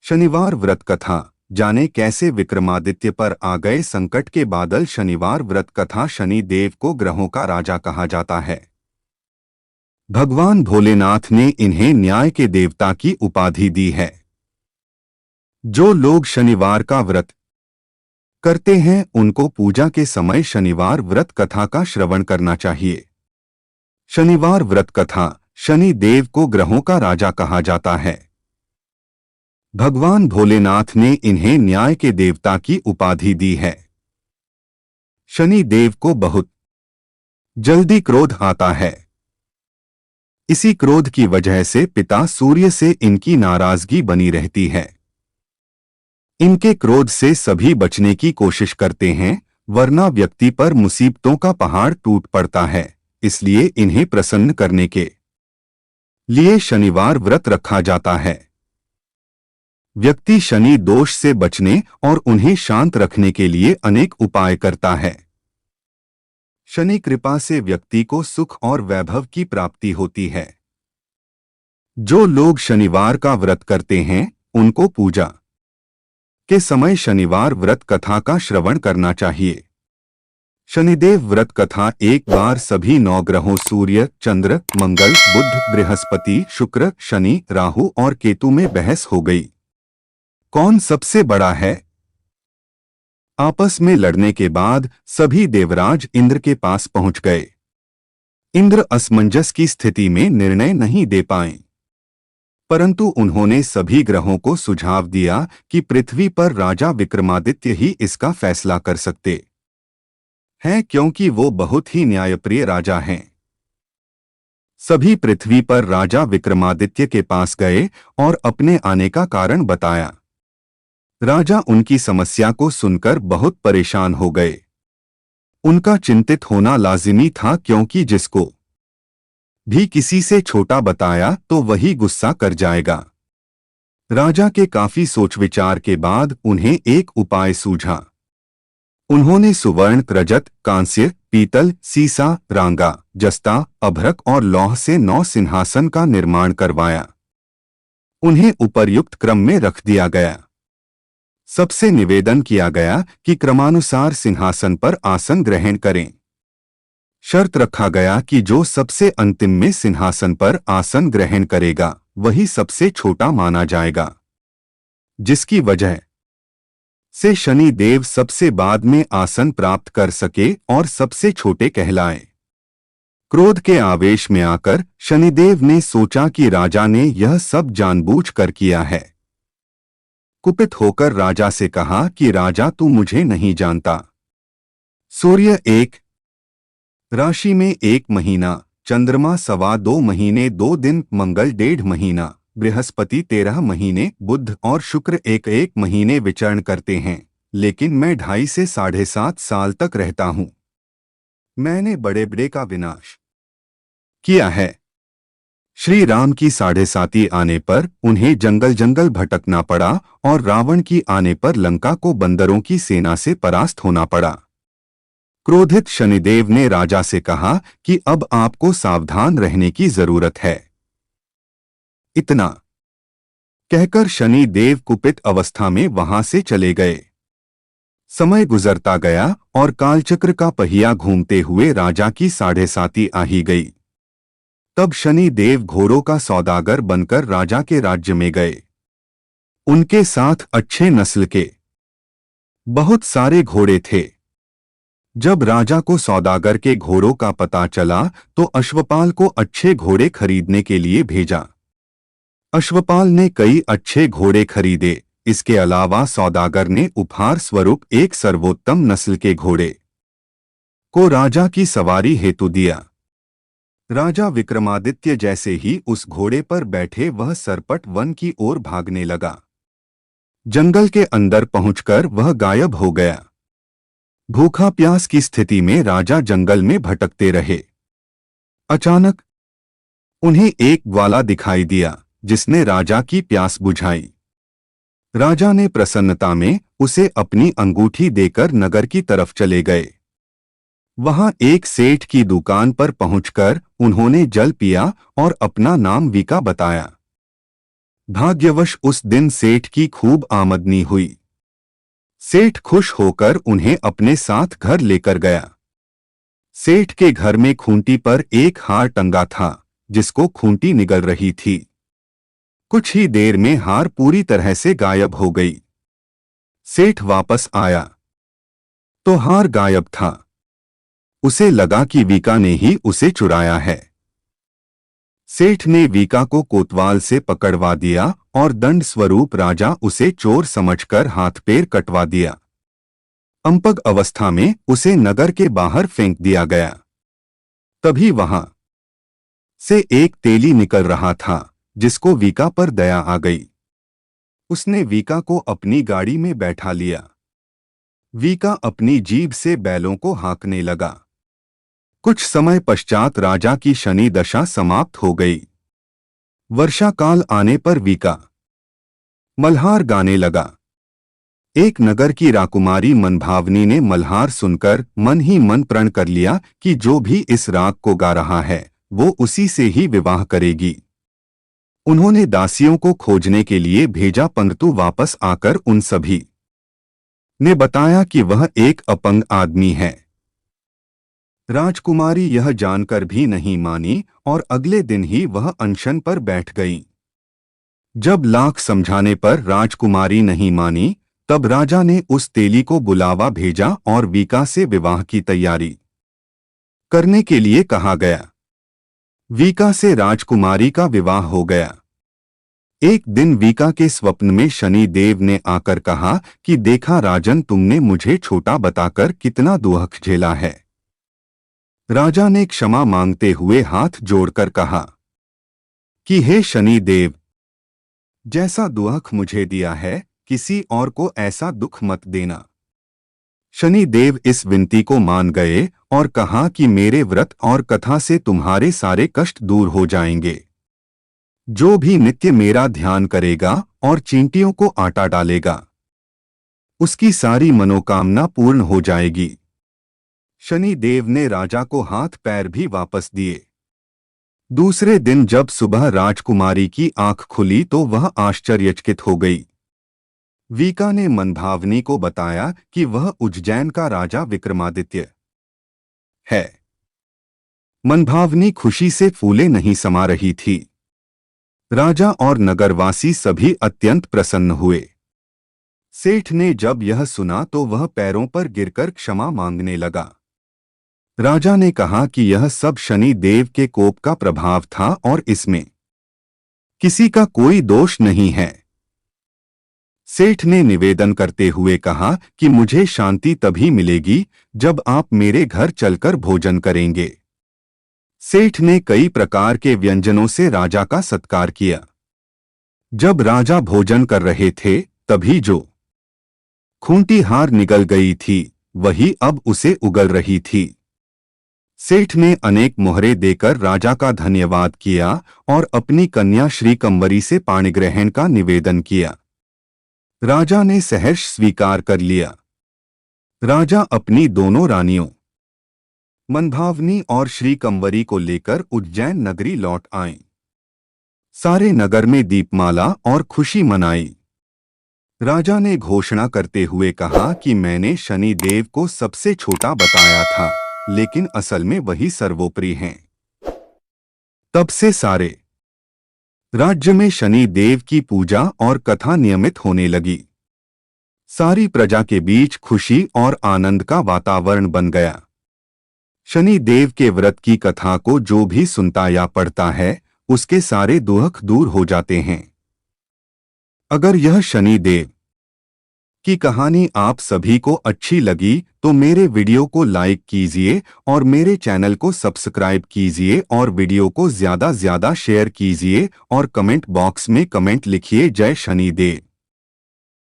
शनिवार व्रत कथा। जाने कैसे विक्रमादित्य पर आ गए संकट के बादल। शनिवार व्रत कथा। शनि देव को ग्रहों का राजा कहा जाता है। भगवान भोलेनाथ ने इन्हें न्याय के देवता की उपाधि दी है। जो लोग शनिवार का व्रत करते हैं उनको पूजा के समय शनिवार व्रत कथा का श्रवण करना चाहिए। शनिवार व्रत कथा। शनि देव को ग्रहों का राजा कहा जाता है। भगवान भोलेनाथ ने इन्हें न्याय के देवता की उपाधि दी है। शनि देव को बहुत जल्दी क्रोध आता है। इसी क्रोध की वजह से पिता सूर्य से इनकी नाराजगी बनी रहती है। इनके क्रोध से सभी बचने की कोशिश करते हैं, वरना व्यक्ति पर मुसीबतों का पहाड़ टूट पड़ता है। इसलिए इन्हें प्रसन्न करने के लिए शनिवार व्रत रखा जाता है। व्यक्ति शनि दोष से बचने और उन्हें शांत रखने के लिए अनेक उपाय करता है। शनि कृपा से व्यक्ति को सुख और वैभव की प्राप्ति होती है। जो लोग शनिवार का व्रत करते हैं उनको पूजा के समय शनिवार व्रत कथा का श्रवण करना चाहिए। शनिदेव व्रत कथा। एक बार सभी 9 ग्रहों सूर्य, चंद्र, मंगल, बुध, बृहस्पति, शुक्र, शनि, राहु और केतु में बहस हो गई। कौन सबसे बड़ा है? आपस में लड़ने के बाद सभी देवराज इंद्र के पास पहुंच गए। इंद्र असमंजस की स्थिति में निर्णय नहीं दे पाए, परंतु उन्होंने सभी ग्रहों को सुझाव दिया कि पृथ्वी पर राजा विक्रमादित्य ही इसका फैसला कर सकते हैं, क्योंकि वो बहुत ही न्यायप्रिय राजा हैं। सभी पृथ्वी पर राजा विक्रमादित्य के पास गए और अपने आने का कारण बताया। राजा उनकी समस्या को सुनकर बहुत परेशान हो गए। उनका चिंतित होना लाजिमी था, क्योंकि जिसको भी किसी से छोटा बताया तो वही गुस्सा कर जाएगा। राजा के काफी सोच विचार के बाद उन्हें एक उपाय सूझा। उन्होंने सुवर्ण, रजत, कांस्य, पीतल, सीसा, रांगा, जस्ता, अभ्रक और लौह से 9 सिंहासन का निर्माण करवाया। उन्हें उपर्युक्त क्रम में रख दिया गया। सबसे निवेदन किया गया कि क्रमानुसार सिंहासन पर आसन ग्रहण करें। शर्त रखा गया कि जो सबसे अंतिम में सिंहासन पर आसन ग्रहण करेगा वही सबसे छोटा माना जाएगा, जिसकी वजह से शनि देव सबसे बाद में आसन प्राप्त कर सके और सबसे छोटे कहलाए। क्रोध के आवेश में आकर शनिदेव ने सोचा कि राजा ने यह सब जानबूझकर किया है। कुपित होकर राजा से कहा कि राजा, तू मुझे नहीं जानता। सूर्य 1 राशि में 1 महीना, चंद्रमा 2.25 महीने 2 दिन, मंगल 1.5 महीना, बृहस्पति 13 महीने, बुध और शुक्र 1 महीने विचरण करते हैं, लेकिन मैं 2.5 से 7.5 साल तक रहता हूं। मैंने बड़े बड़े का विनाश किया है। श्री राम की 7.5 आने पर उन्हें जंगल जंगल भटकना पड़ा और रावण की आने पर लंका को बंदरों की सेना से परास्त होना पड़ा। क्रोधित शनिदेव ने राजा से कहा कि अब आपको सावधान रहने की जरूरत है। इतना कहकर शनि देव कुपित अवस्था में वहां से चले गए। समय गुजरता गया और कालचक्र का पहिया घूमते हुए राजा की 7.5 आ ही गई। तब शनि देव घोड़ों का सौदागर बनकर राजा के राज्य में गए। उनके साथ अच्छे नस्ल के बहुत सारे घोड़े थे। जब राजा को सौदागर के घोड़ों का पता चला तो अश्वपाल को अच्छे घोड़े खरीदने के लिए भेजा। अश्वपाल ने कई अच्छे घोड़े खरीदे। इसके अलावा सौदागर ने उपहार स्वरूप एक सर्वोत्तम नस्ल के घोड़े को राजा की सवारी हेतु दिया। राजा विक्रमादित्य जैसे ही उस घोड़े पर बैठे वह सरपट वन की ओर भागने लगा। जंगल के अंदर पहुंचकर वह गायब हो गया। भूखा प्यास की स्थिति में राजा जंगल में भटकते रहे। अचानक उन्हें एक ग्वाला दिखाई दिया, जिसने राजा की प्यास बुझाई। राजा ने प्रसन्नता में उसे अपनी अंगूठी देकर नगर की तरफ चले गए। वहां एक सेठ की दुकान पर पहुंचकर उन्होंने जल पिया और अपना नाम वीका बताया। भाग्यवश उस दिन सेठ की खूब आमदनी हुई। सेठ खुश होकर उन्हें अपने साथ घर लेकर गया। सेठ के घर में खूंटी पर एक हार टंगा था, जिसको खूंटी निगल रही थी। कुछ ही देर में हार पूरी तरह से गायब हो गई। सेठ वापस आया तो हार गायब था। उसे लगा कि वीका ने ही उसे चुराया है। सेठ ने वीका को कोतवाल से पकड़वा दिया और दंड स्वरूप राजा उसे चोर समझकर हाथ पैर कटवा दिया। अंपग अवस्था में उसे नगर के बाहर फेंक दिया गया। तभी वहां से एक तेली निकल रहा था, जिसको वीका पर दया आ गई। उसने वीका को अपनी गाड़ी में बैठा लिया। वीका अपनी जीभ से बैलों को हाँकने लगा। कुछ समय पश्चात राजा की शनि दशा समाप्त हो गई। वर्षा काल आने पर वीका मल्हार गाने लगा। एक नगर की राकुमारी मनभावनी ने मल्हार सुनकर मन ही मन प्रण कर लिया कि जो भी इस राग को गा रहा है वो उसी से ही विवाह करेगी। उन्होंने दासियों को खोजने के लिए भेजा, परंतु वापस आकर उन सभी ने बताया कि वह एक अपंग आदमी है। राजकुमारी यह जानकर भी नहीं मानी और अगले दिन ही वह अनशन पर बैठ गई। जब लाख समझाने पर राजकुमारी नहीं मानी, तब राजा ने उस तेली को बुलावा भेजा और वीका से विवाह की तैयारी करने के लिए कहा गया। वीका से राजकुमारी का विवाह हो गया। एक दिन वीका के स्वप्न में शनि देव ने आकर कहा कि देखा राजन, तुमने मुझे छोटा बताकर कितना दुख झेला है। राजा ने क्षमा मांगते हुए हाथ जोड़कर कहा कि हे शनि देव, जैसा दुख मुझे दिया है किसी और को ऐसा दुख मत देना। शनि देव इस विनती को मान गए और कहा कि मेरे व्रत और कथा से तुम्हारे सारे कष्ट दूर हो जाएंगे। जो भी नित्य मेरा ध्यान करेगा और चींटियों को आटा डालेगा, उसकी सारी मनोकामना पूर्ण हो जाएगी। शनि देव ने राजा को हाथ पैर भी वापस दिए। दूसरे दिन जब सुबह राजकुमारी की आंख खुली तो वह आश्चर्यचकित हो गई। वीका ने मनभावनी को बताया कि वह उज्जैन का राजा विक्रमादित्य है। मनभावनी खुशी से फूले नहीं समा रही थी। राजा और नगरवासी सभी अत्यंत प्रसन्न हुए। सेठ ने जब यह सुना तो वह पैरों पर गिरकर क्षमा मांगने लगा। राजा ने कहा कि यह सब शनि देव के कोप का प्रभाव था और इसमें किसी का कोई दोष नहीं है। सेठ ने निवेदन करते हुए कहा कि मुझे शांति तभी मिलेगी जब आप मेरे घर चलकर भोजन करेंगे। सेठ ने कई प्रकार के व्यंजनों से राजा का सत्कार किया। जब राजा भोजन कर रहे थे तभी जो खूंटी हार निगल गई थी वही अब उसे उगल रही थी। सेठ ने अनेक मोहरे देकर राजा का धन्यवाद किया और अपनी कन्या श्री कंवरी से पाणिग्रहण का निवेदन किया। राजा ने सहर्ष स्वीकार कर लिया। राजा अपनी दोनों रानियों मनभावनी और श्री कंवरी को लेकर उज्जैन नगरी लौट आए। सारे नगर में दीपमाला और खुशी मनाई। राजा ने घोषणा करते हुए कहा कि मैंने शनि देव को सबसे छोटा बताया था, लेकिन असल में वही सर्वोपरि हैं। तब से सारे राज्य में शनि देव की पूजा और कथा नियमित होने लगी। सारी प्रजा के बीच खुशी और आनंद का वातावरण बन गया। शनि देव के व्रत की कथा को जो भी सुनता या पढ़ता है उसके सारे दुख दूर हो जाते हैं। अगर यह शनि देव की कहानी आप सभी को अच्छी लगी तो मेरे वीडियो को लाइक कीजिए और मेरे चैनल को सब्सक्राइब कीजिए और वीडियो को ज़्यादा शेयर कीजिए और कमेंट बॉक्स में कमेंट लिखिए जय शनि देव।